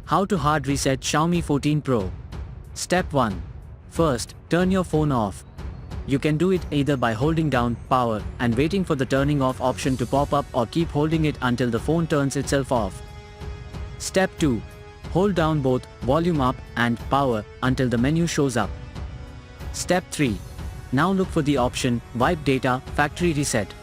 How to hard reset Xiaomi 14 Pro. Step 1. First, turn your phone off. You can do it either by holding down power and waiting for the turning off option to pop up, or keep holding it until the phone turns itself off. Step 2. Hold down both volume up and power until the menu shows up. Step 3. Now look for the option Wipe Data Factory Reset.